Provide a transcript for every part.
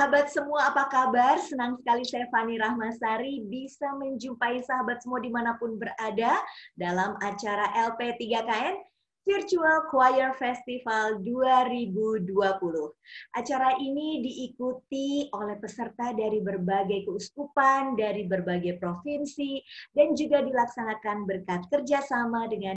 Sahabat semua, apa kabar? Senang sekali saya Fani Rahmasari bisa menjumpai sahabat semua dimanapun berada dalam acara LP3KN Virtual Choir Festival 2020. Acara ini diikuti oleh peserta dari berbagai keuskupan, dari berbagai provinsi, dan juga dilaksanakan berkat kerjasama dengan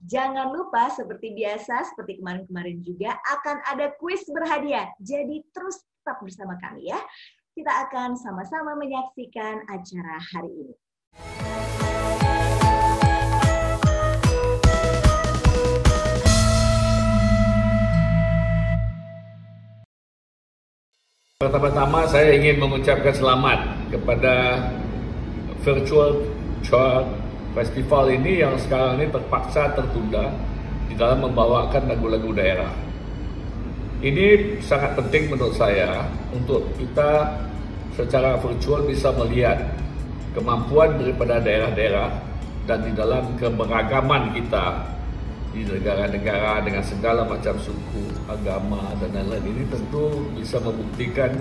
jangan lupa seperti biasa, seperti kemarin-kemarin juga, akan ada kuis berhadiah. Jadi terus tetap bersama kami ya. Kita akan sama-sama menyaksikan acara hari ini. Pertama-tama saya ingin mengucapkan selamat kepada Virtual Choir Festival ini yang sekarang ini terpaksa tertunda di dalam membawakan lagu-lagu daerah. Ini sangat penting menurut saya untuk kita secara virtual bisa melihat kemampuan daripada daerah-daerah dan di dalam keberagaman kita di negara-negara dengan segala macam suku, agama dan lain-lain ini tentu bisa membuktikan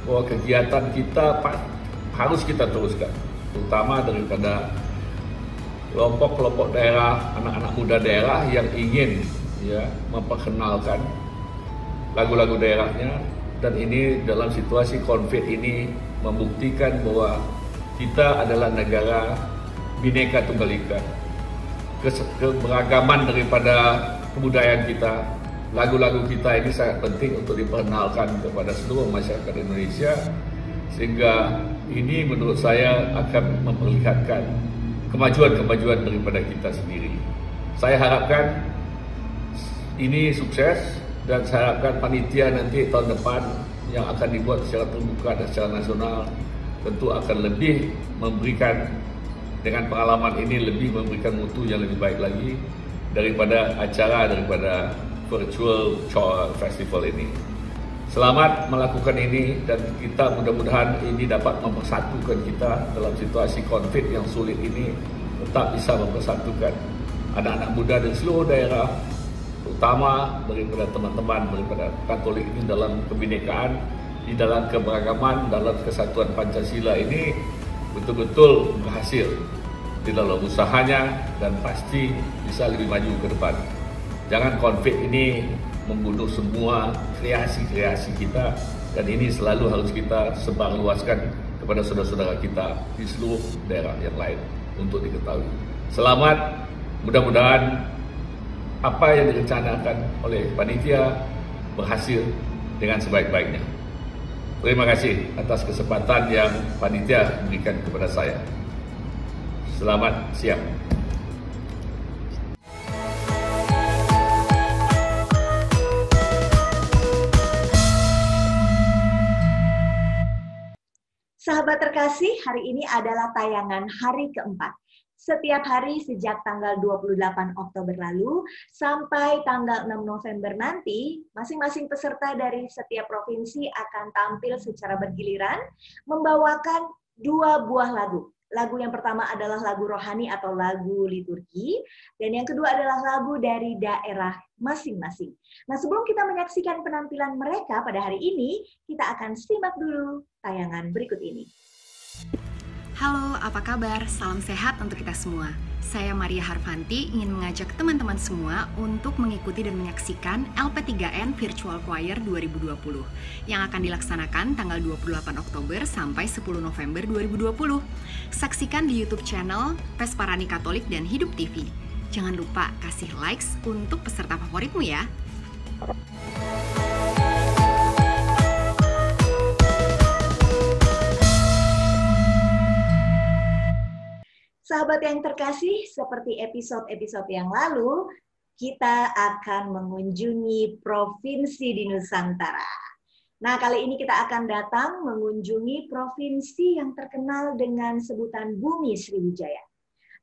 bahwa kegiatan kita harus kita teruskan, terutama daripada kelompok-kelompok daerah, anak-anak muda daerah yang ingin memperkenalkan lagu-lagu daerahnya, dan ini dalam situasi konflik ini membuktikan bahwa kita adalah negara Bhinneka Tunggal Ika. Keberagaman daripada kebudayaan kita, lagu-lagu kita ini sangat penting untuk diperkenalkan kepada seluruh masyarakat Indonesia, sehingga ini menurut saya akan memperlihatkan kemajuan-kemajuan daripada kita sendiri. Saya harapkan ini sukses dan saya harapkan panitia nanti tahun depan yang akan dibuat secara terbuka dan secara nasional tentu akan lebih memberikan, dengan pengalaman ini lebih memberikan mutu yang lebih baik lagi daripada daripada Virtual Choir Festival ini. Selamat melakukan ini dan kita mudah-mudahan ini dapat mempersatukan kita dalam situasi konflik yang sulit ini, tetap bisa mempersatukan anak-anak muda dari seluruh daerah, terutama daripada teman-teman daripada Katolik ini dalam kebinekaan, di dalam keberagaman, dalam kesatuan Pancasila ini betul-betul berhasil di dalam usahanya dan pasti bisa lebih maju ke depan. Jangan konflik ini membunuh semua kreasi-kreasi kita, dan ini selalu harus kita sebarluaskan kepada saudara-saudara kita di seluruh daerah yang lain untuk diketahui. Selamat, mudah-mudahan apa yang direncanakan oleh panitia berhasil dengan sebaik-baiknya. Terima kasih atas kesempatan yang panitia berikan kepada saya. Selamat siang. Sahabat terkasih, hari ini adalah tayangan hari keempat. Setiap hari sejak tanggal 28 Oktober lalu sampai tanggal 6 November nanti, masing-masing peserta dari setiap provinsi akan tampil secara bergiliran membawakan 2 buah lagu. Lagu yang pertama adalah lagu rohani atau lagu liturgi, dan yang kedua adalah lagu dari daerah masing-masing. Nah, sebelum kita menyaksikan penampilan mereka pada hari ini, kita akan simak dulu tayangan berikut ini. Halo, apa kabar? Salam sehat untuk kita semua. Saya Maria Harfanti ingin mengajak teman-teman semua untuk mengikuti dan menyaksikan LP3N Virtual Choir 2020 yang akan dilaksanakan tanggal 28 Oktober sampai 10 November 2020. Saksikan di YouTube channel Pesparani Katolik dan Hidup TV. Jangan lupa kasih likes untuk peserta favoritmu ya. Sahabat yang terkasih, seperti episode-episode yang lalu, kita akan mengunjungi provinsi di Nusantara. Nah, kali ini kita akan datang mengunjungi provinsi yang terkenal dengan sebutan Bumi Sriwijaya.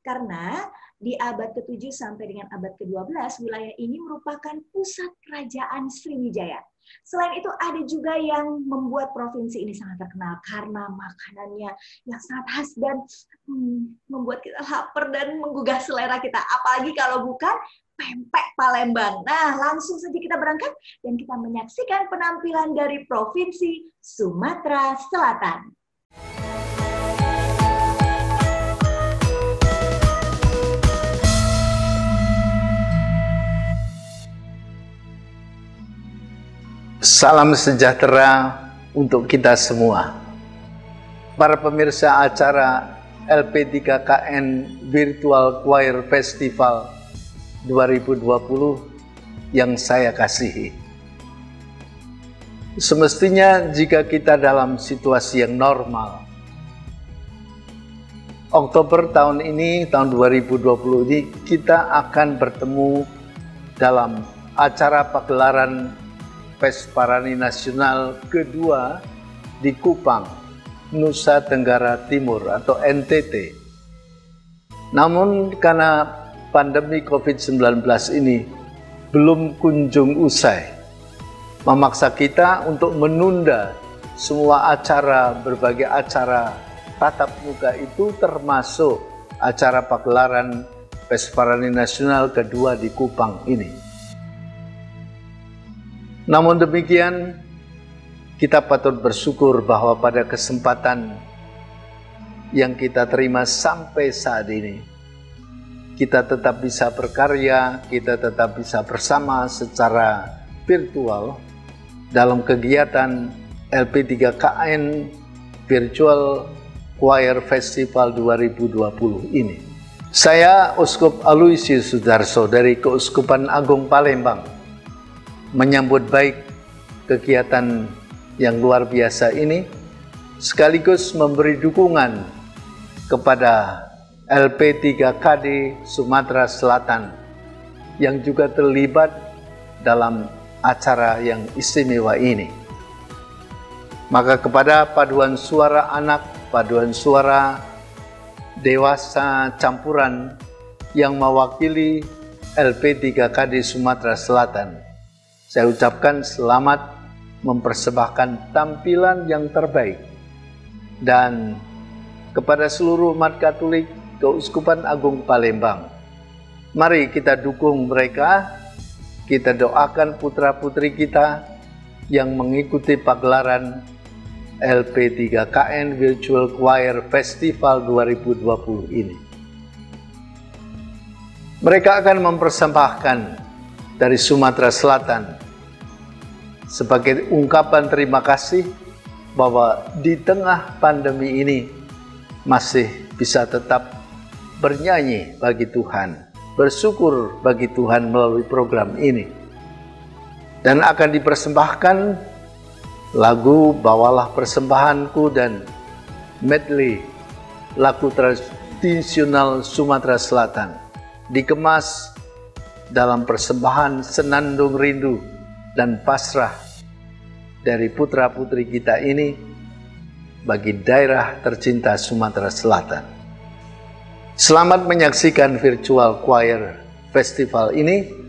Karena di abad ke-7 sampai dengan abad ke-12, wilayah ini merupakan pusat kerajaan Sriwijaya. Selain itu ada juga yang membuat provinsi ini sangat terkenal karena makanannya yang sangat khas dan membuat kita lapar dan menggugah selera kita. Apalagi kalau bukan pempek Palembang. Nah, langsung saja kita berangkat dan kita menyaksikan penampilan dari provinsi Sumatera Selatan. Salam sejahtera untuk kita semua. Para pemirsa acara LP3KN Virtual Choir Festival 2020 yang saya kasihi. Semestinya jika kita dalam situasi yang normal, Oktober tahun ini, tahun 2020 ini, kita akan bertemu dalam acara pagelaran Pesparani Nasional kedua di Kupang, Nusa Tenggara Timur atau NTT. Namun karena pandemi COVID-19 ini belum kunjung usai, memaksa kita untuk menunda semua acara, berbagai acara tatap muka itu termasuk acara pagelaran Pesparani Nasional kedua di Kupang ini. Namun demikian, kita patut bersyukur bahwa pada kesempatan yang kita terima sampai saat ini, kita tetap bisa berkarya, kita tetap bisa bersama secara virtual dalam kegiatan LP3KN Virtual Choir Festival 2020 ini. Saya Uskup Aloysius Sudarso dari Keuskupan Agung Palembang menyambut baik kegiatan yang luar biasa ini, sekaligus memberi dukungan kepada LP3KD Sumatera Selatan yang juga terlibat dalam acara yang istimewa ini. Maka kepada paduan suara anak, paduan suara dewasa campuran yang mewakili LP3KD Sumatera Selatan, saya ucapkan selamat mempersembahkan tampilan yang terbaik. Dan kepada seluruh umat Katolik Keuskupan Agung Palembang, mari kita dukung mereka, kita doakan putra-putri kita yang mengikuti pagelaran LP3KN Virtual Choir Festival 2020 ini. Mereka akan mempersembahkan dari Sumatera Selatan sebagai ungkapan terima kasih bahwa di tengah pandemi ini masih bisa tetap bernyanyi bagi Tuhan, bersyukur bagi Tuhan melalui program ini. Dan akan dipersembahkan lagu Bawalah Persembahanku dan medley lagu tradisional Sumatera Selatan dikemas dalam persembahan senandung rindu dan pasrah dari putra-putri kita ini bagi daerah tercinta Sumatera Selatan. Selamat menyaksikan Virtual Choir Festival ini.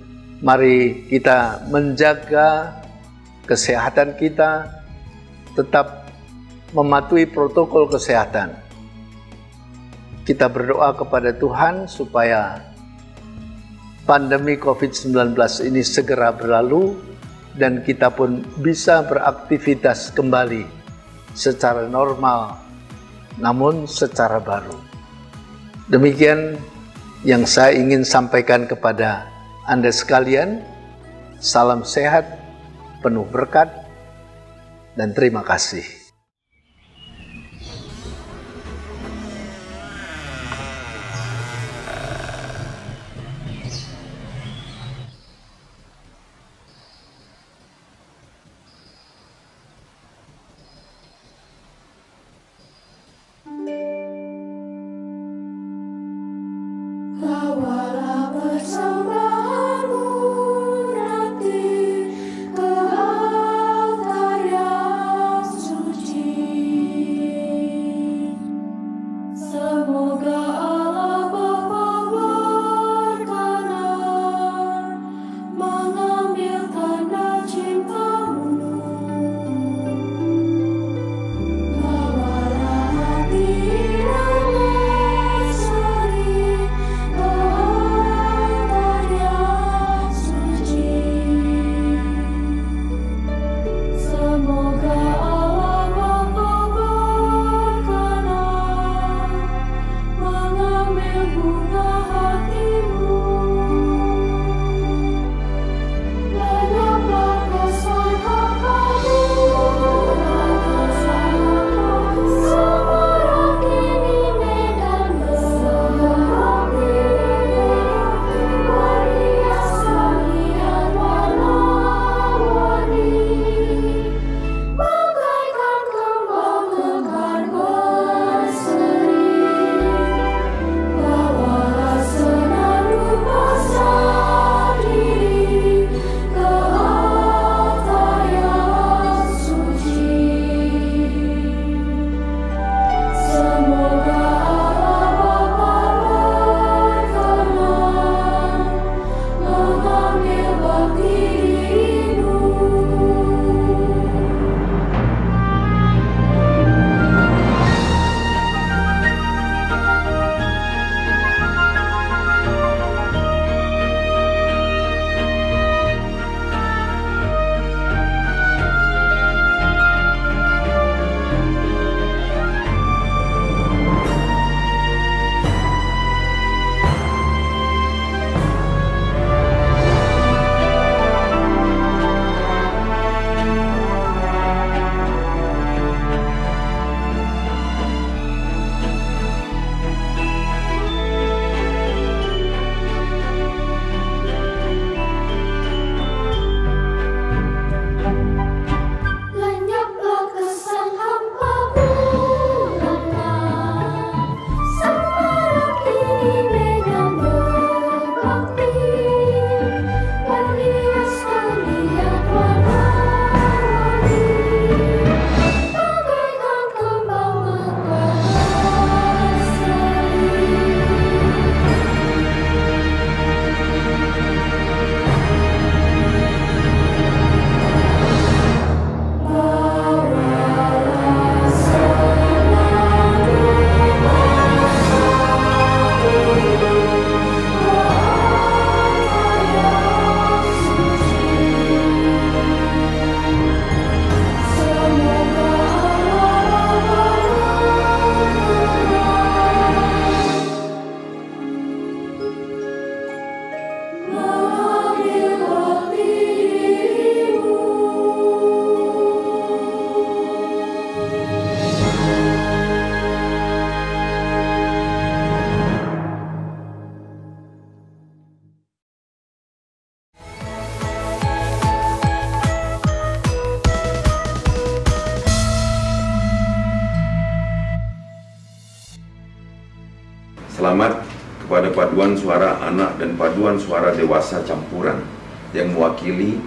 Mari kita menjaga kesehatan kita, tetap mematuhi protokol kesehatan. Kita berdoa kepada Tuhan supaya pandemi COVID-19 ini segera berlalu dan kita pun bisa beraktivitas kembali secara normal, namun secara baru. Demikian yang saya ingin sampaikan kepada Anda sekalian. Salam sehat, penuh berkat, dan terima kasih. Selamat kepada paduan suara anak dan paduan suara dewasa campuran yang mewakili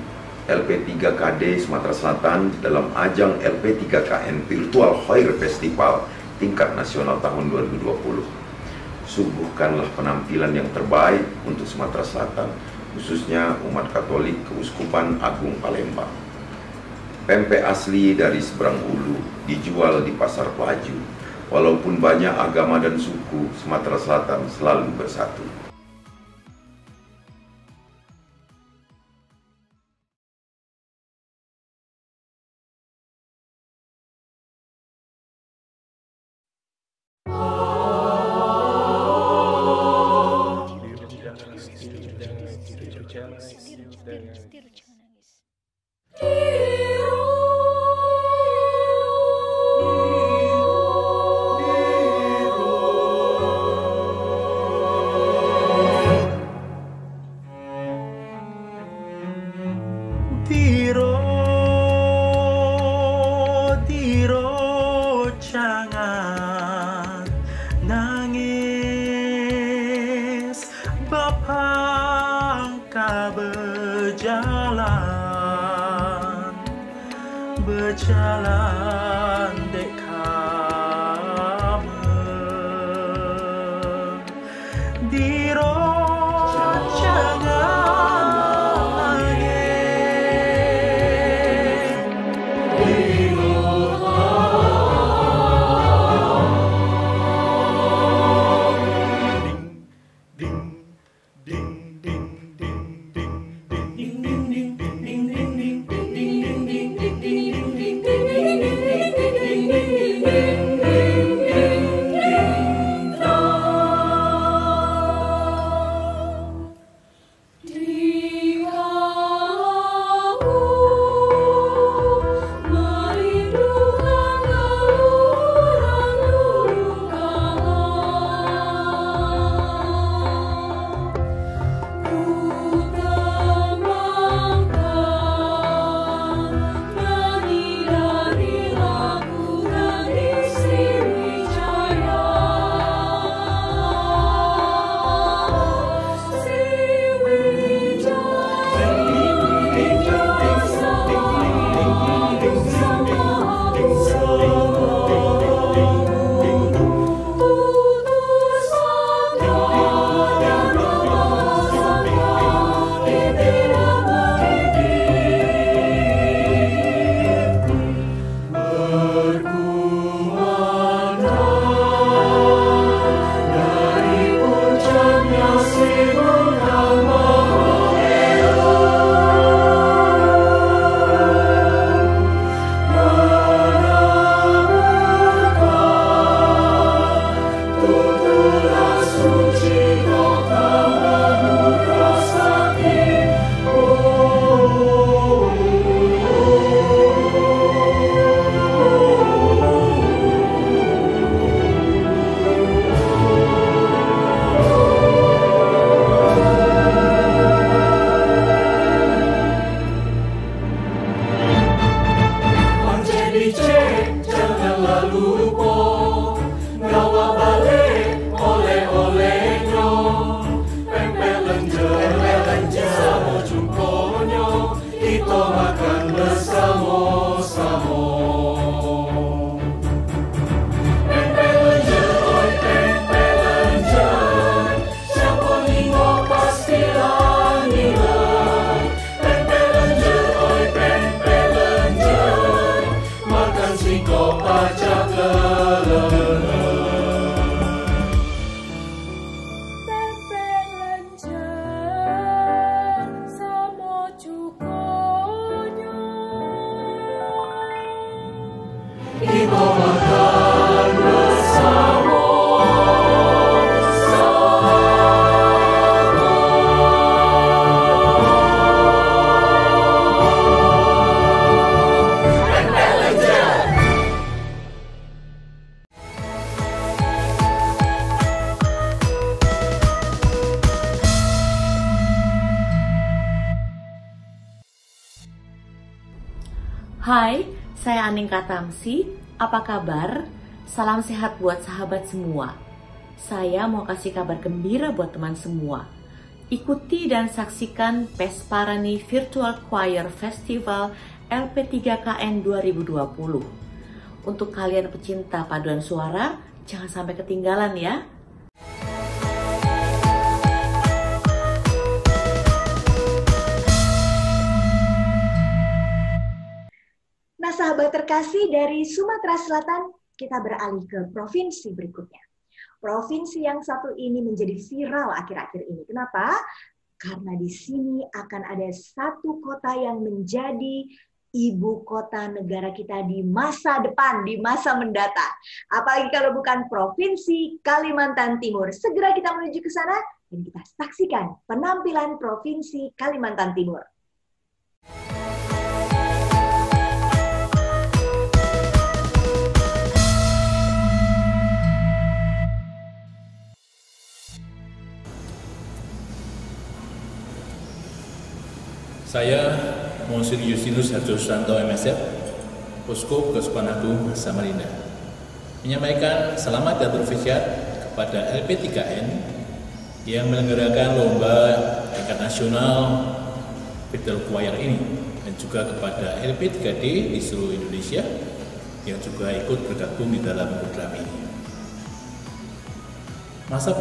LP3KD Sumatera Selatan dalam ajang LP3KN Virtual Choir Festival tingkat nasional tahun 2020. Suguhkanlah penampilan yang terbaik untuk Sumatera Selatan, khususnya umat Katolik Keuskupan Agung Palembang. Pempek asli dari seberang hulu dijual di Pasar Pelaju. Walaupun banyak agama dan suku, Sumatera Selatan selalu bersatu. Jangan nangis, Bapa engkau berjalan dek kamu diro jangan nangis Hai, saya Aningka Tamsi. Apa kabar? Salam sehat buat sahabat semua. saya mau kasih kabar gembira buat teman semua. Ikuti dan saksikan Pesparani Virtual Choir Festival LP3KN 2020. Untuk kalian pecinta paduan suara, jangan sampai ketinggalan ya. Nah, sahabat terkasih, dari Sumatera Selatan kita beralih ke provinsi berikutnya. Provinsi yang satu ini menjadi viral akhir-akhir ini. Kenapa? Karena di sini akan ada satu kota yang menjadi ibu kota negara kita di masa depan, di masa mendatang. Apalagi kalau bukan Provinsi Kalimantan Timur. Segera kita menuju ke sana dan kita saksikan penampilan Provinsi Kalimantan Timur. Saya Monsir Justinus Harjo Susanto MSF, Posko Keuskupan Agung Samarinda, menyampaikan selamat dan berfiat kepada LP3N yang menyelenggarakan lomba tingkat nasional Virtual Choir ini, dan juga kepada LP3D di seluruh Indonesia yang juga ikut bergabung di dalam program ini. Masa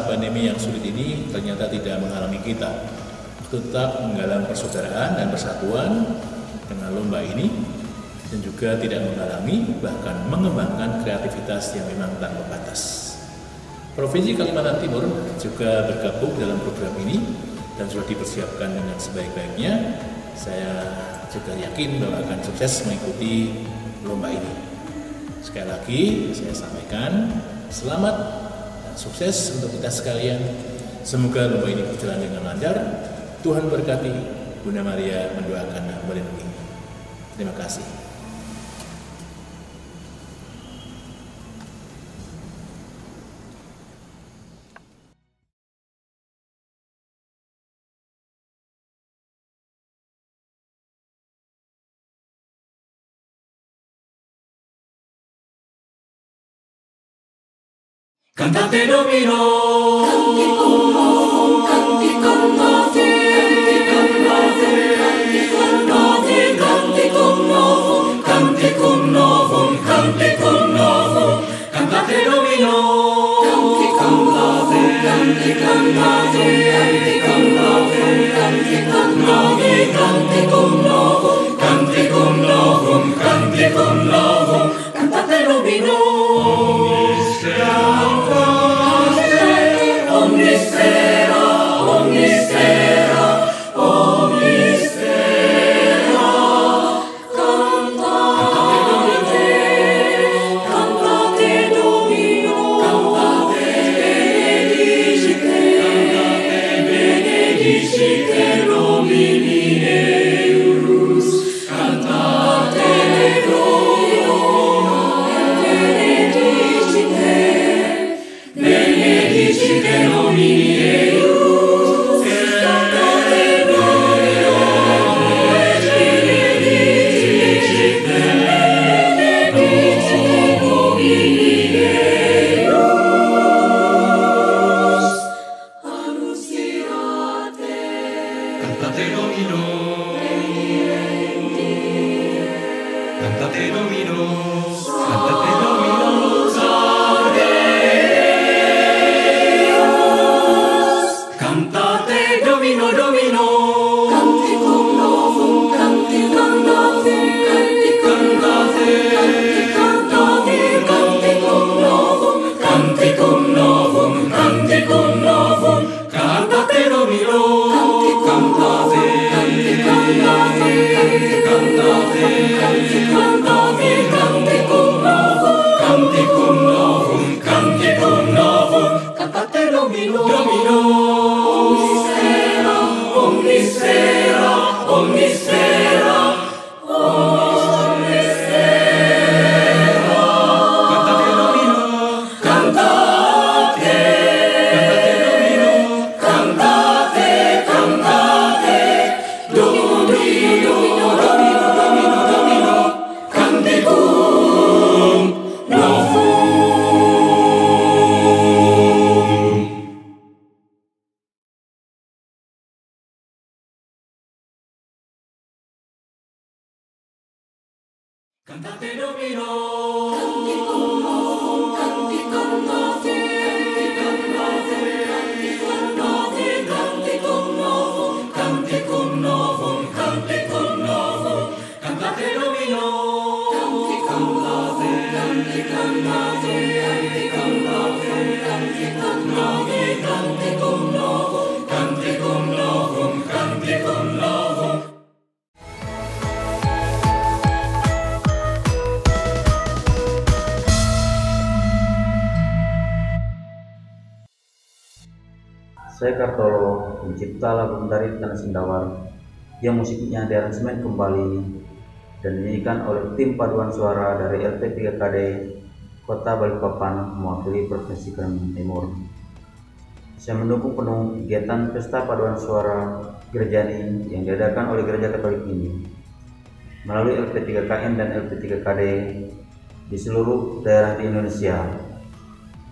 pandemi yang sulit ini ternyata tidak menghalangi kita tetap menggalang persaudaraan dan persatuan dengan lomba ini, dan juga tidak menghalangi bahkan mengembangkan kreativitas yang memang tanpa batas. Provinsi Kalimantan Timur juga bergabung dalam program ini dan sudah dipersiapkan dengan sebaik-baiknya. Saya juga yakin bahwa akan sukses mengikuti lomba ini. Sekali lagi saya sampaikan selamat dan sukses untuk kita sekalian. Semoga lomba ini berjalan dengan lancar. Tuhan berkati, Bunda Maria mendoakan dan melindungi. Terima kasih. Cantate Domino, canti con noi, canti con noi. Canti con novum, canti con novum, cantate Domino. Canti con novum, canti con novum, canti con novum, canti con novum, canti con novum, canti con novum, canti con novum, cantate Domino. Ogni sera, ogni sera, ogni sera. Cantate Cantate Domino, canticum novum, canticum nove, canticum nove, canticum nove, canticum novum, canticum novum, canticum novum, cantate Domino, canticum nove, canticum nove, canticum nove, canticum nove, canticum novum, canticum novum, canticum novum. Saya Kartolo, pencipta lagu Mentari Tanah Sendawar yang musiknya diaransemen kembali dan dinyanyikan oleh tim paduan suara dari LP3KD Kota Balikpapan mewakili Provinsi Kalimantan Timur. Saya mendukung penuh kegiatan Pesta Paduan Suara Gerjani yang diadakan oleh Gereja Katolik ini melalui LP3KN dan LP3KD di seluruh daerah di Indonesia.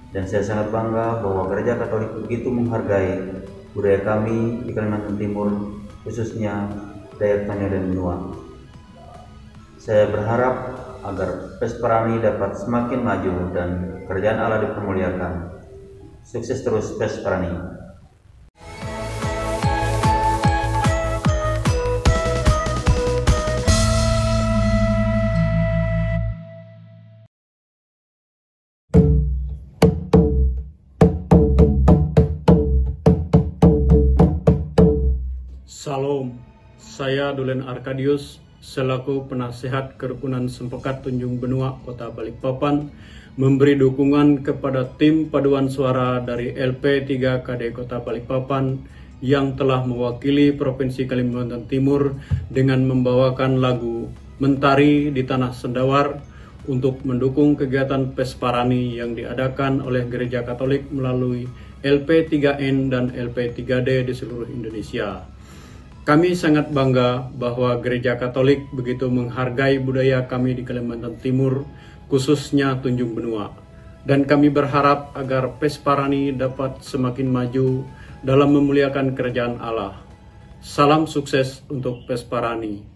Dan saya sangat bangga bahwa Gereja Katolik begitu menghargai budaya kami di Kalimantan Timur, khususnya Dayak Tonyo dan Benua. Saya berharap agar Pesparani dapat semakin maju dan kerajaan Allah dipermuliakan. Sukses terus Pesparani. Salam, saya Dulen Arkadius selaku penasehat Kerukunan Sempekat Tunjung Benua Kota Balikpapan memberi dukungan kepada tim paduan suara dari LP3KD Kota Balikpapan yang telah mewakili Provinsi Kalimantan Timur dengan membawakan lagu Mentari di Tanah Sendawar untuk mendukung kegiatan Pesparani yang diadakan oleh Gereja Katolik melalui LP3N dan LP3D di seluruh Indonesia. Kami sangat bangga bahwa Gereja Katolik begitu menghargai budaya kami di Kalimantan Timur, khususnya Tunjung Benua. Dan kami berharap agar Pesparani dapat semakin maju dalam memuliakan kerajaan Allah. Salam sukses untuk Pesparani.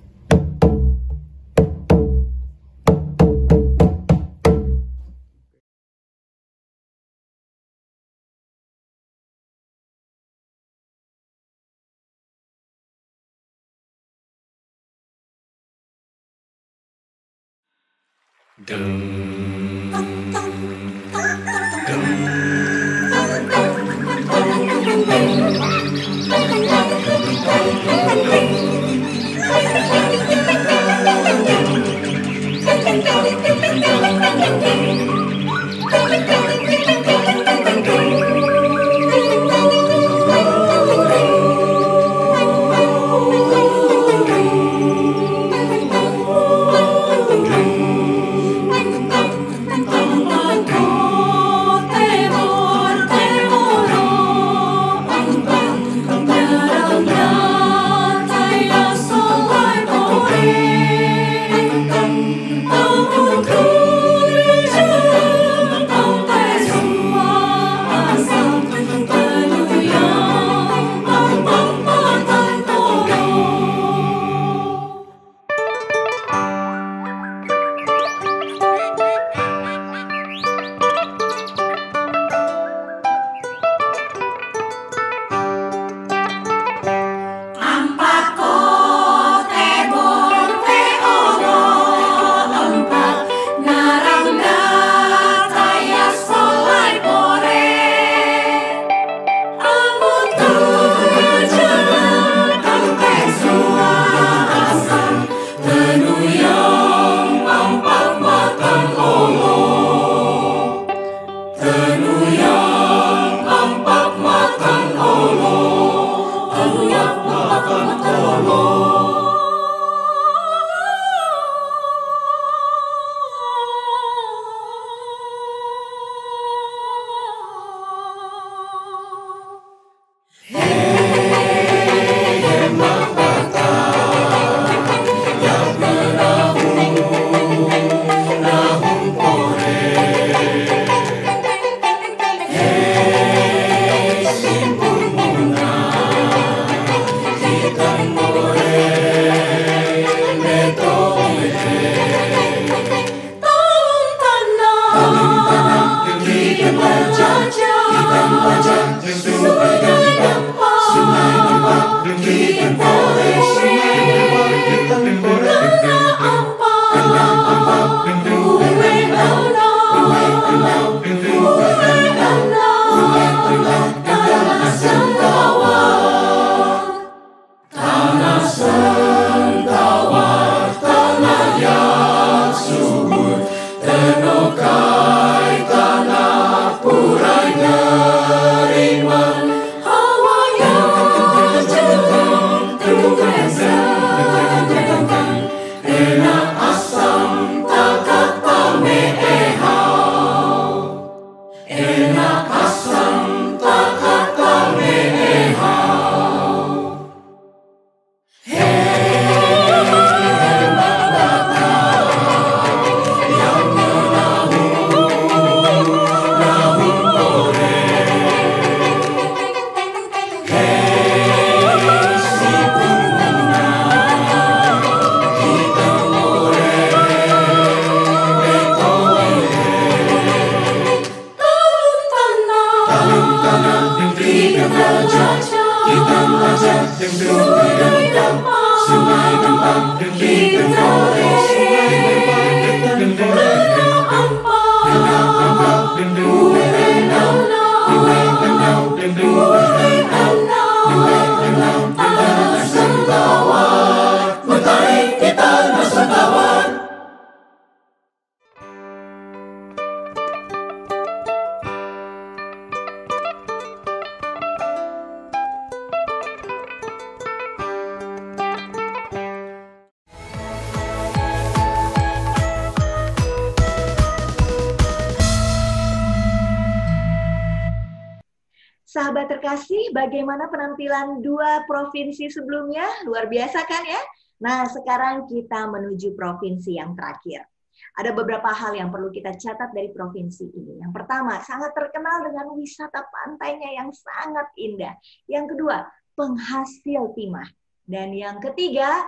Sahabat terkasih, bagaimana penampilan dua provinsi sebelumnya? Luar biasa kan ya? Nah, sekarang kita menuju provinsi yang terakhir. Ada beberapa hal yang perlu kita catat dari provinsi ini. Yang pertama, sangat terkenal dengan wisata pantainya yang sangat indah. Yang kedua, penghasil timah. Dan yang ketiga,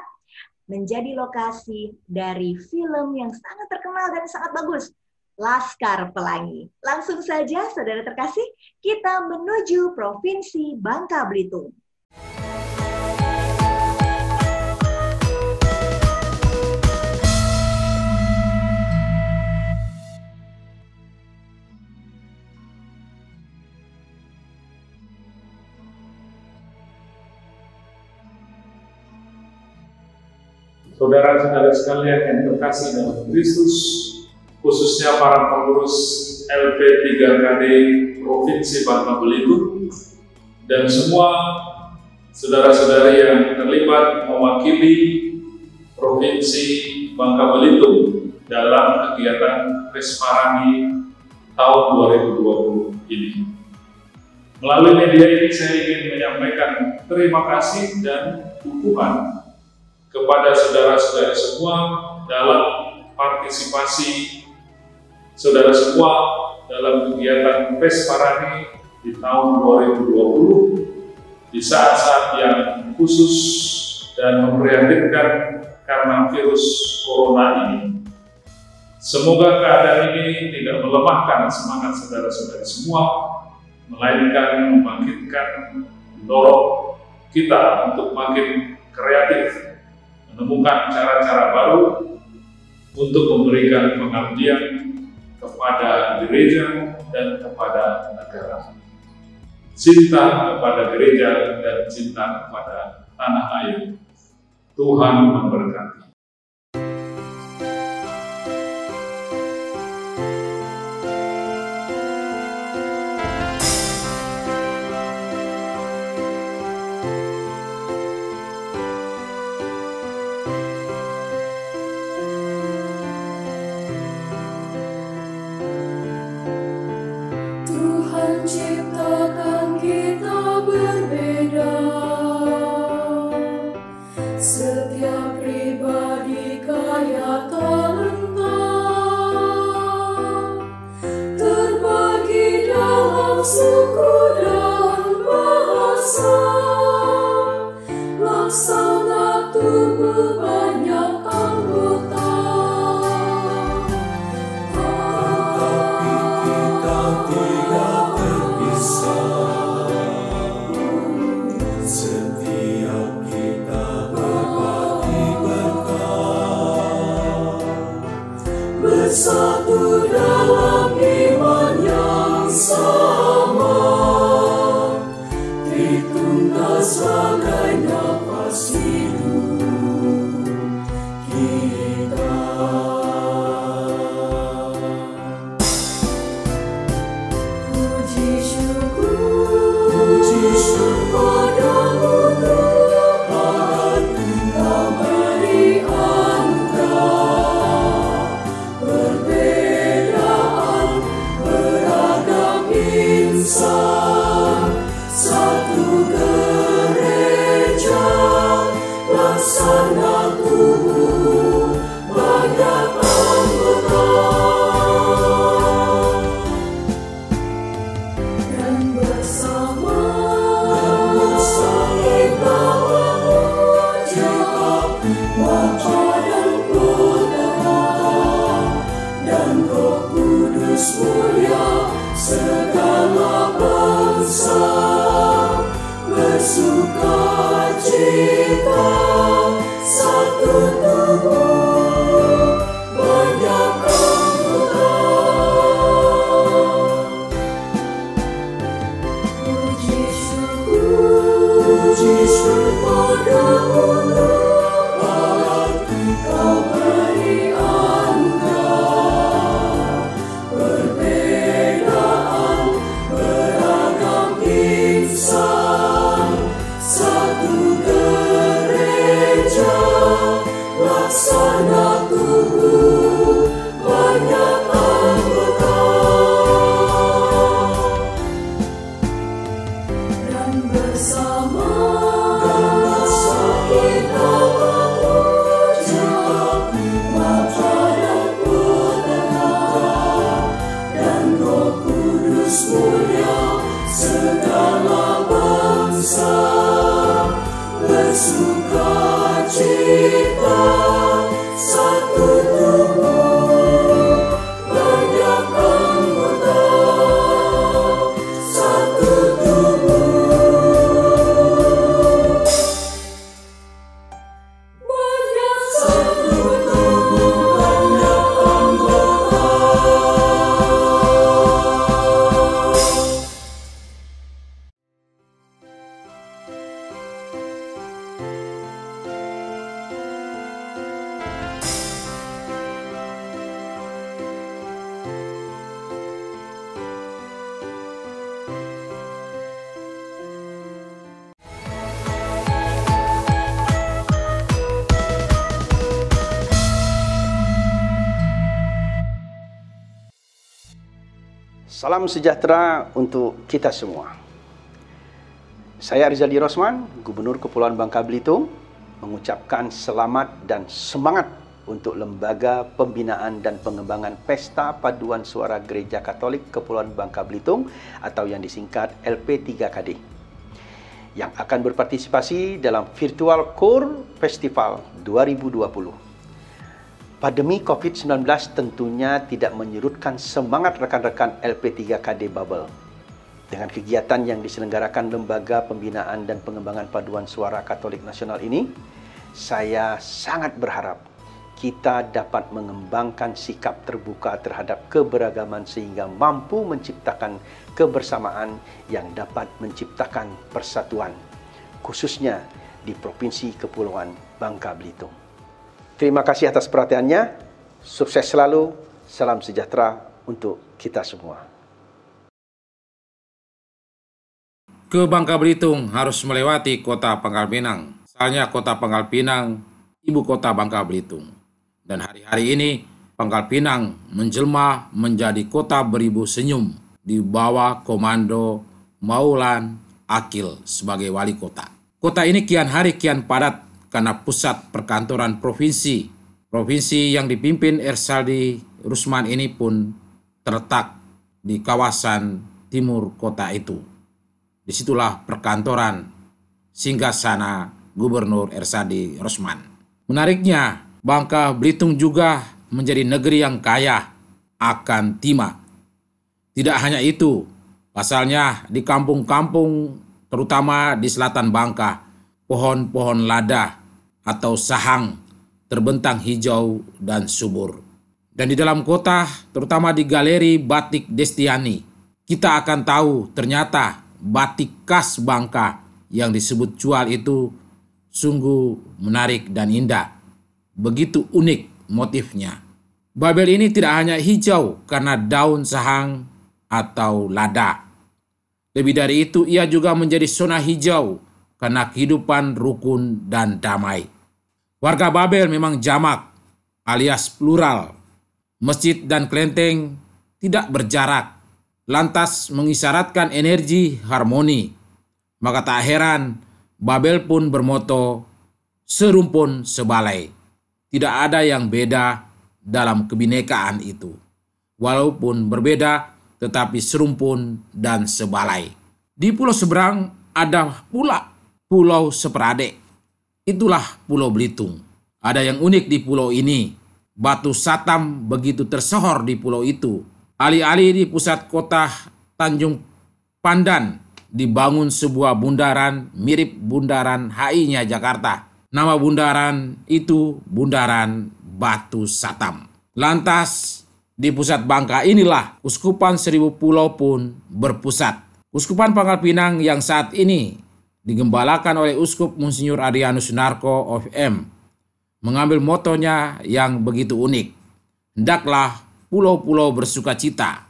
menjadi lokasi dari film yang sangat terkenal dan sangat bagus, Laskar Pelangi. Langsung saja, saudara terkasih, kita menuju Provinsi Bangka Belitung. Saudara-saudara sekalian yang terkasih dalam Kristus, khususnya para pengurus LP3KD Provinsi Bangka Belitung, dan semua saudara-saudari yang terlibat mewakili Provinsi Bangka Belitung dalam kegiatan Pesparani tahun 2020 ini. Melalui media ini saya ingin menyampaikan terima kasih dan dukungan kepada saudara-saudara semua dalam partisipasi saudara semua dalam kegiatan Pesparani di tahun 2020 di saat-saat yang khusus dan memprihatinkan karena virus corona ini. Semoga keadaan ini tidak melemahkan semangat saudara-saudari semua, melainkan membangkitkan, mendorong kita untuk makin kreatif, menemukan cara-cara baru untuk memberikan pengabdian kepada gereja dan kepada negara. Cinta kepada gereja dan cinta kepada tanah air. Tuhan memberkati. Ciptakan kita berbeda, setiap pribadi kaya talenta, terbagi dalam suku dan bahasa, laksana tubuh banyak anggota. Tetapi kita tidak terpisah Salam sejahtera untuk kita semua. Saya Rizaldi Rosman, Gubernur Kepulauan Bangka Belitung, mengucapkan selamat dan semangat untuk Lembaga Pembinaan dan Pengembangan Pesta Paduan Suara Gereja Katolik Kepulauan Bangka Belitung atau yang disingkat LP3KD yang akan berpartisipasi dalam Virtual Core Festival 2020. Pandemi COVID-19 tentunya tidak menyurutkan semangat rekan-rekan LP3KD Bubble. Dengan kegiatan yang diselenggarakan Lembaga Pembinaan dan Pengembangan Paduan Suara Katolik Nasional ini, saya sangat berharap kita dapat mengembangkan sikap terbuka terhadap keberagaman sehingga mampu menciptakan kebersamaan yang dapat menciptakan persatuan, khususnya di Provinsi Kepulauan Bangka Belitung. Terima kasih atas perhatiannya. Sukses selalu. Salam sejahtera untuk kita semua. Ke Bangka Belitung harus melewati kota Pangkal Pinang. Asalnya kota Pangkal Pinang, ibu kota Bangka Belitung. Dan hari-hari ini Pangkal Pinang menjelma menjadi kota beribu senyum di bawah komando Maulan Akil sebagai wali kota. Kota ini kian hari kian padat karena pusat perkantoran provinsi. Provinsi yang dipimpin Ersaldi Rusman ini pun terletak di kawasan timur kota itu. Disitulah perkantoran singgasana Gubernur Ersaldi Rusman. Menariknya, Bangka Belitung juga menjadi negeri yang kaya akan timah. Tidak hanya itu, pasalnya di kampung-kampung terutama di selatan Bangka, pohon-pohon lada atau sahang terbentang hijau dan subur. Dan di dalam kota, terutama di Galeri Batik Destiani, kita akan tahu ternyata batik khas Bangka yang disebut cual itu sungguh menarik dan indah. Begitu unik motifnya. Babel ini tidak hanya hijau karena daun sahang atau lada, Lebih dari itu, ia juga menjadi zona hijau karena kehidupan rukun dan damai. Warga Babel memang jamak alias plural. Masjid dan kelenteng tidak berjarak, lantas mengisyaratkan energi harmoni. Maka tak heran Babel pun bermoto serumpun sebalai. Tidak ada yang beda dalam kebinekaan itu. Walaupun berbeda, tetapi serumpun dan sebalai. Di pulau seberang ada pula Pulau Seperadek. Itulah Pulau Belitung. Ada yang unik di pulau ini. Batu Satam begitu tersohor di pulau itu. Alih-alih di pusat kota Tanjung Pandan dibangun sebuah bundaran mirip bundaran HI-nya Jakarta. Nama bundaran itu Bundaran Batu Satam. Lantas di pusat Bangka inilah Uskupan Seribu Pulau pun berpusat. Uskupan Pangkal Pinang yang saat ini digembalakan oleh Uskup Monsinyur Adrianus Sunarko OFM mengambil motonya yang begitu unik. Hendaklah pulau-pulau bersuka cita.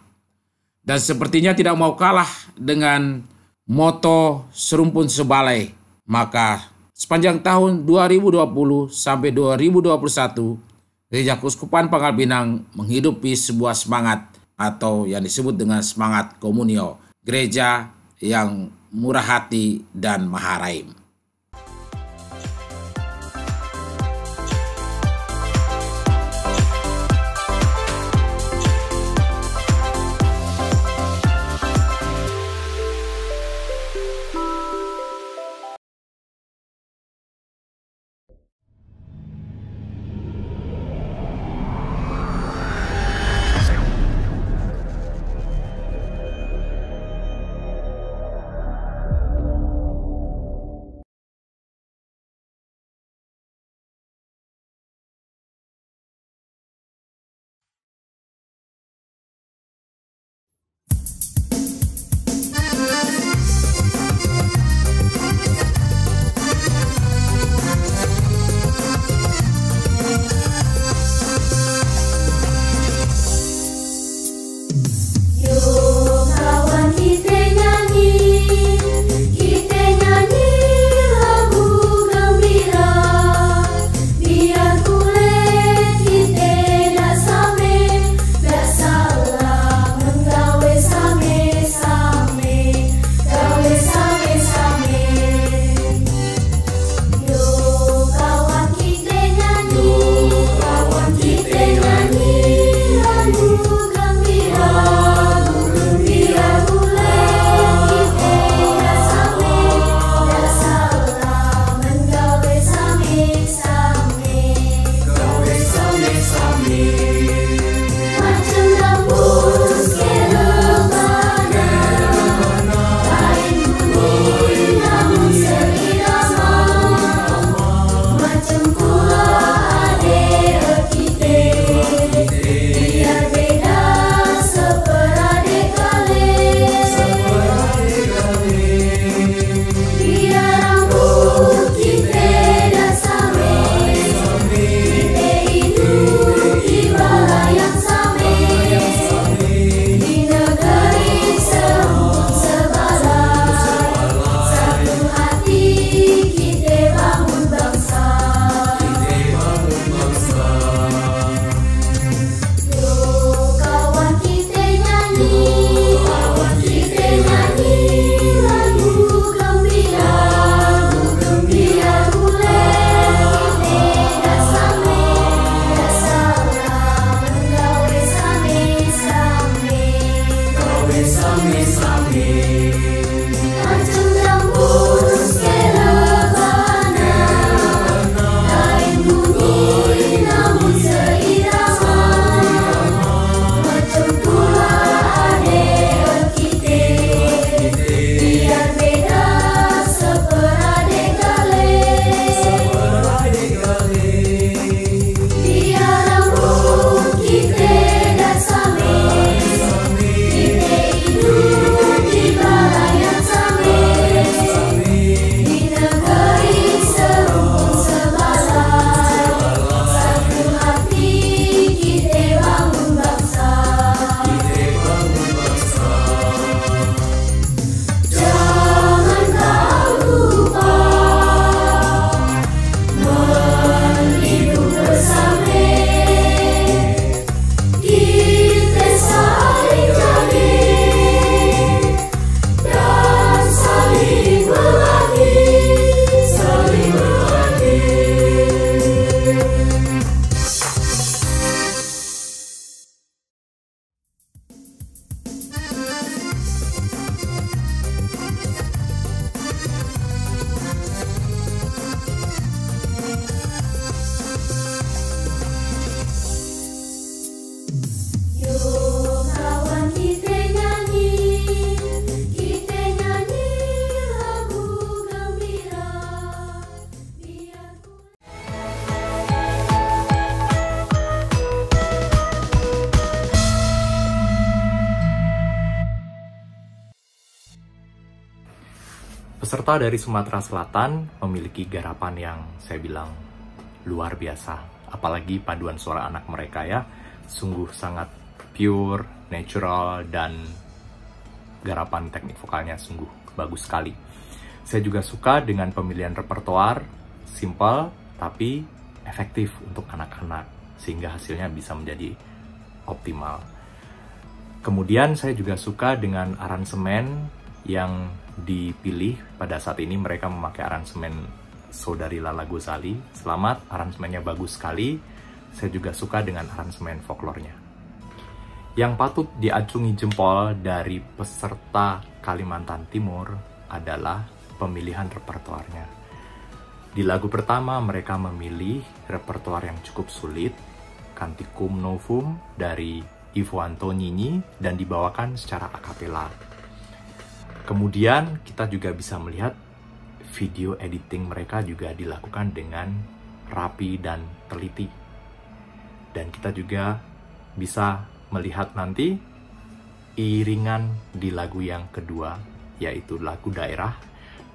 Dan sepertinya tidak mau kalah dengan moto serumpun sebalai. Maka sepanjang tahun 2020 sampai 2021, Gereja Keuskupan Pangkal Pinang menghidupi sebuah semangat atau yang disebut dengan semangat komunio. Gereja yang murah hati dan maharaim. Kita Peserta dari Sumatera Selatan memiliki garapan yang saya bilang luar biasa. Apalagi paduan suara anak mereka ya, sungguh sangat pure, natural, dan garapan teknik vokalnya sungguh bagus sekali. Saya juga suka dengan pemilihan repertoar, simple tapi efektif untuk anak-anak, sehingga hasilnya bisa menjadi optimal. Kemudian saya juga suka dengan aransemen yang dipilih. Pada saat ini mereka memakai aransemen Saudari Lala Ghazali. Selamat, aransemennya bagus sekali. Saya juga suka dengan aransemen folklornya. Yang patut diacungi jempol dari peserta Kalimantan Timur adalah pemilihan repertoarnya. Di lagu pertama mereka memilih repertoar yang cukup sulit, Canticum Novum dari Ivo Antonini, dan dibawakan secara akapela. Kemudian kita juga bisa melihat video editing mereka juga dilakukan dengan rapi dan teliti. Dan kita juga bisa melihat nanti iringan di lagu yang kedua, yaitu lagu daerah.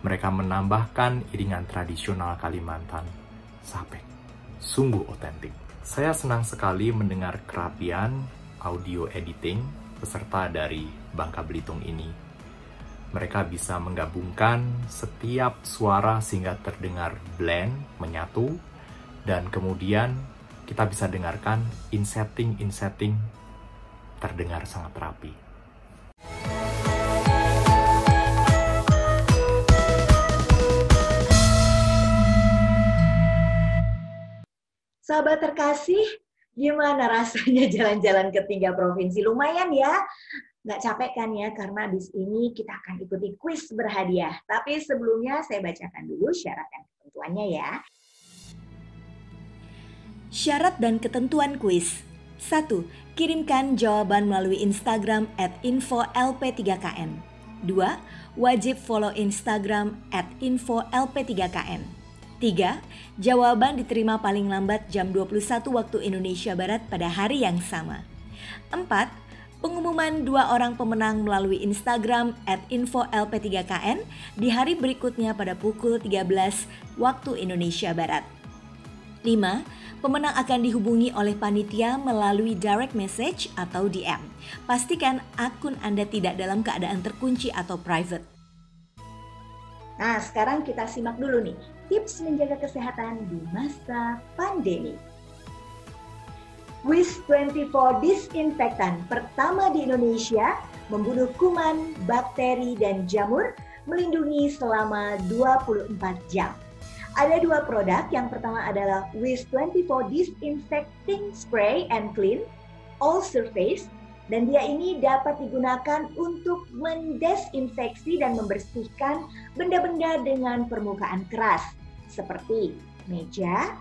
Mereka menambahkan iringan tradisional Kalimantan, Sapek. Sungguh otentik. Saya senang sekali mendengar kerapian audio editing peserta dari Bangka Belitung ini. Mereka bisa menggabungkan setiap suara sehingga terdengar blend, menyatu, dan kemudian kita bisa dengarkan insetting terdengar sangat rapi. Sahabat terkasih, gimana rasanya jalan-jalan ke 3 provinsi? Lumayan ya, nggak capek kan ya? Karena abis ini kita akan ikuti kuis berhadiah. Tapi sebelumnya saya bacakan dulu syarat dan ketentuannya ya. Syarat dan ketentuan kuis. 1. Kirimkan jawaban melalui Instagram @info_lp3kn. 2. Wajib follow Instagram @info_lp3kn. 3. Jawaban diterima paling lambat jam 21 waktu Indonesia Barat pada hari yang sama. 4. Pengumuman 2 orang pemenang melalui Instagram @info_lp3kn di hari berikutnya pada pukul 13 waktu Indonesia Barat. 5. Pemenang akan dihubungi oleh panitia melalui direct message atau DM. Pastikan akun Anda tidak dalam keadaan terkunci atau private. Nah, sekarang kita simak dulu nih tips menjaga kesehatan di masa pandemi. WIS24 disinfektan pertama di Indonesia, membunuh kuman, bakteri, dan jamur, melindungi selama 24 jam. Ada 2 produk, yang pertama adalah WIS24 Disinfecting Spray and Clean All Surface, dan dia ini dapat digunakan untuk mendesinfeksi dan membersihkan benda-benda dengan permukaan keras, seperti meja,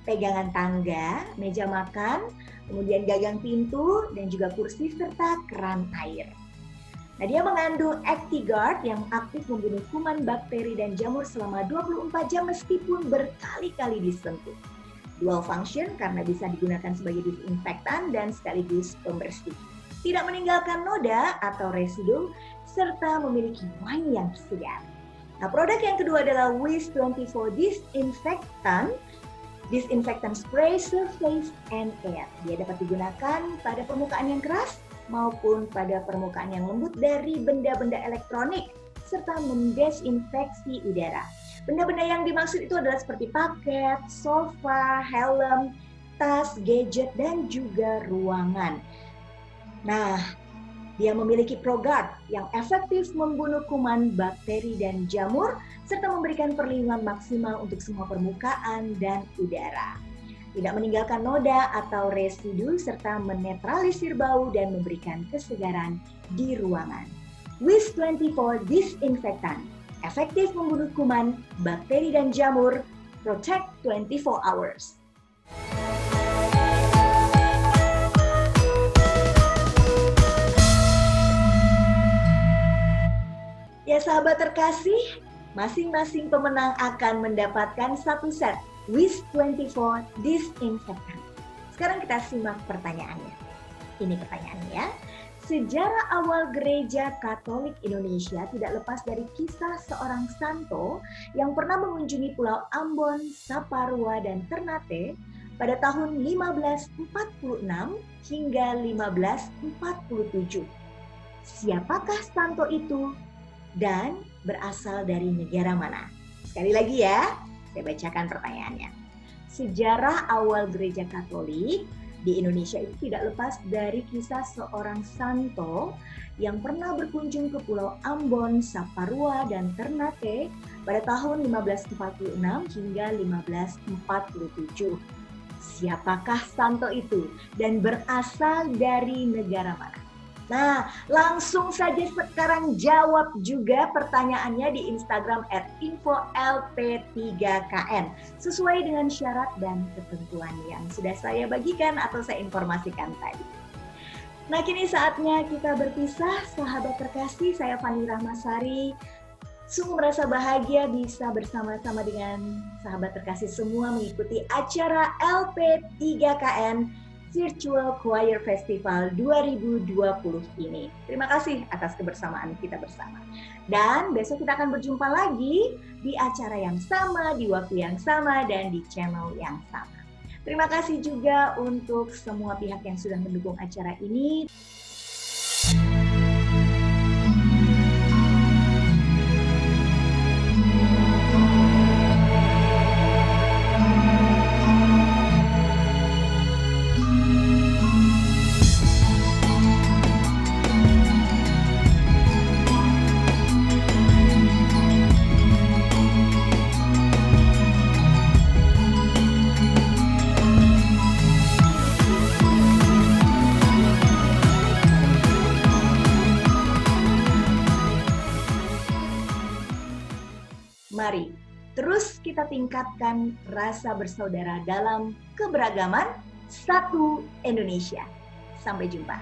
pegangan tangga, meja makan, kemudian gagang pintu, dan juga kursi, serta keran air. Nah, dia mengandung ActiGuard yang aktif membunuh kuman, bakteri, dan jamur selama 24 jam meskipun berkali-kali disentuh. Dual function karena bisa digunakan sebagai disinfektan dan sekaligus pembersih. Tidak meninggalkan noda atau residu, serta memiliki wangi yang segar. Nah, produk yang kedua adalah WIS24 Disinfectant Spray Surface and Air. Dia dapat digunakan pada permukaan yang keras maupun pada permukaan yang lembut dari benda-benda elektronik, serta mendesinfeksi udara. Benda-benda yang dimaksud itu adalah seperti paket, sofa, helm, tas, gadget, dan juga ruangan. Nah, dia memiliki ProGuard yang efektif membunuh kuman, bakteri, dan jamur, serta memberikan perlindungan maksimal untuk semua permukaan dan udara. Tidak meninggalkan noda atau residu, serta menetralisir bau dan memberikan kesegaran di ruangan. WIS24 Disinfektan, efektif membunuh kuman, bakteri, dan jamur, protect 24 hours. Ya sahabat terkasih, masing-masing pemenang akan mendapatkan 1 set WIS24 Disinfektan. Sekarang kita simak pertanyaannya. Ini pertanyaannya ya. Sejarah awal Gereja Katolik Indonesia tidak lepas dari kisah seorang santo yang pernah mengunjungi Pulau Ambon, Saparua, dan Ternate pada tahun 1546 hingga 1547. Siapakah santo itu dan berasal dari negara mana? Sekali lagi ya, saya bacakan pertanyaannya. Sejarah awal Gereja Katolik di Indonesia itu tidak lepas dari kisah seorang santo yang pernah berkunjung ke Pulau Ambon, Saparua, dan Ternate pada tahun 1546 hingga 1547. Siapakah santo itu dan berasal dari negara mana? Nah, langsung saja sekarang jawab juga pertanyaannya di Instagram @info_lp3kn sesuai dengan syarat dan ketentuan yang sudah saya bagikan atau saya informasikan tadi. Nah, kini saatnya kita berpisah, sahabat terkasih. Saya Fani Rahmasari. Sungguh merasa bahagia bisa bersama-sama dengan sahabat terkasih semua mengikuti acara LP3KN Virtual Choir Festival 2020 ini. Terima kasih atas kebersamaan kita bersama. Dan besok kita akan berjumpa lagi di acara yang sama, di waktu yang sama, dan di channel yang sama. Terima kasih juga untuk semua pihak yang sudah mendukung acara ini. Mari terus kita tingkatkan rasa bersaudara dalam keberagaman satu Indonesia. Sampai jumpa.